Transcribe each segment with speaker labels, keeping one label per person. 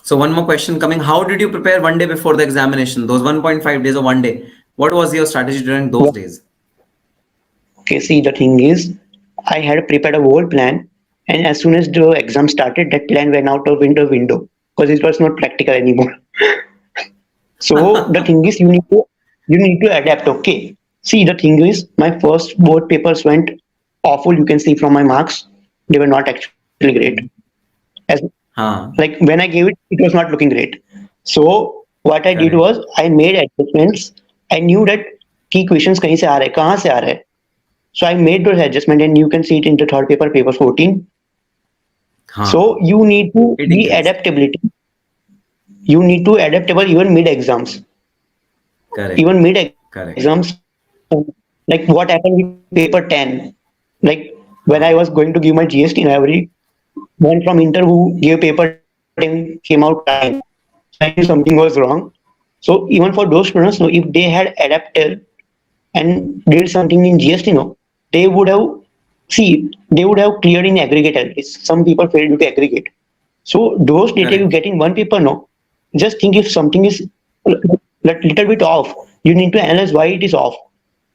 Speaker 1: So one more question coming. How did you prepare one day before the examination? Those 1.5 days or one day. What was your strategy during those days?
Speaker 2: Okay, see, the thing is, I had prepared a whole plan, and as soon as the exam started, that plan went out of window because it was not practical anymore. So the thing is, you need to adapt. Okay. See, the thing is, my first board papers went awful. You can see from my marks, they were not actually great. As
Speaker 1: Huh.
Speaker 2: like when I gave it, it was not looking great. So what I did
Speaker 1: Correct.
Speaker 2: was I made adjustments. I knew that key questions कहीं से आ रहे, कहाँ से आ रहे. So I made those adjustments, and you can see it in the third paper, paper 14.
Speaker 1: Huh.
Speaker 2: So you need to
Speaker 1: It
Speaker 2: be
Speaker 1: increased.
Speaker 2: adaptability. You need to adaptable even mid exams.
Speaker 1: Correct.
Speaker 2: Even mid exams,
Speaker 1: Correct.
Speaker 2: like what happened with paper 10. Like when I was going to give my GST, and every one from Inter who gave paper 10 came out crying. So I knew something was wrong. So even for those students, no, if they had adapted and did something in GST, no, they would have they would have cleared in aggregate at least. Some people failed due to aggregate. So those data you
Speaker 1: Correct.
Speaker 2: get in one paper, no, just think if something is little bit off, you need to analyze why it is off.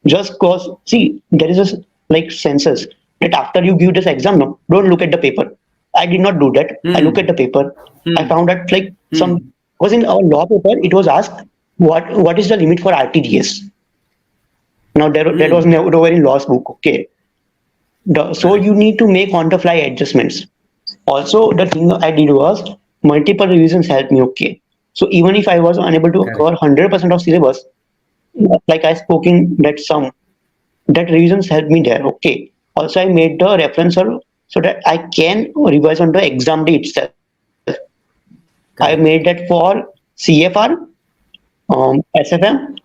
Speaker 2: Just cause, see, there is a like census that after you give this exam, no, don't look at the paper. I did not do that. I look at
Speaker 1: Hmm.
Speaker 2: the paper. I
Speaker 1: Hmm.
Speaker 2: found that like some
Speaker 1: Hmm.
Speaker 2: was in our law paper. It was asked what is the limit for RTGS. Now that was
Speaker 1: Hmm.
Speaker 2: never in law's book. Okay, so
Speaker 1: Correct.
Speaker 2: you need to make on the fly adjustments. Also, the thing I did was multiple revisions helped me. Okay, so even if I was unable to
Speaker 1: Correct.
Speaker 2: cover 100% of syllabus, like I spoke in that sum, that revisions helped me there. Okay. Also, I made the referencer so that I can revise on the exam day itself. I made that
Speaker 1: Correct.
Speaker 2: for CFR, SFM,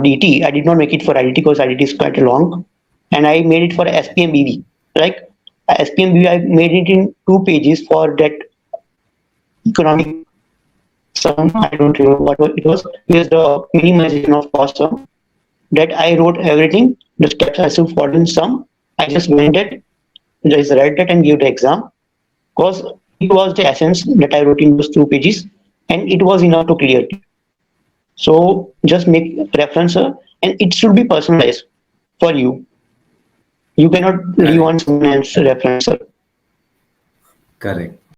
Speaker 2: DT. I did not make it for IDT because IDT is quite long, and I made it for SPM BV. Like SPM BV, I made it in 2 pages for that economic sum. I don't remember what it was. It was the minimization of cost sum. That I wrote everything, the steps I should follow in sum. I just went it, just read that and gave the exam because it was the essence that I wrote in those 2 pages, and it was enough to clear it. So just make referencer, and it should be personalized for you. You cannot rely
Speaker 1: Correct.
Speaker 2: on someone else's referencer.
Speaker 1: Correct.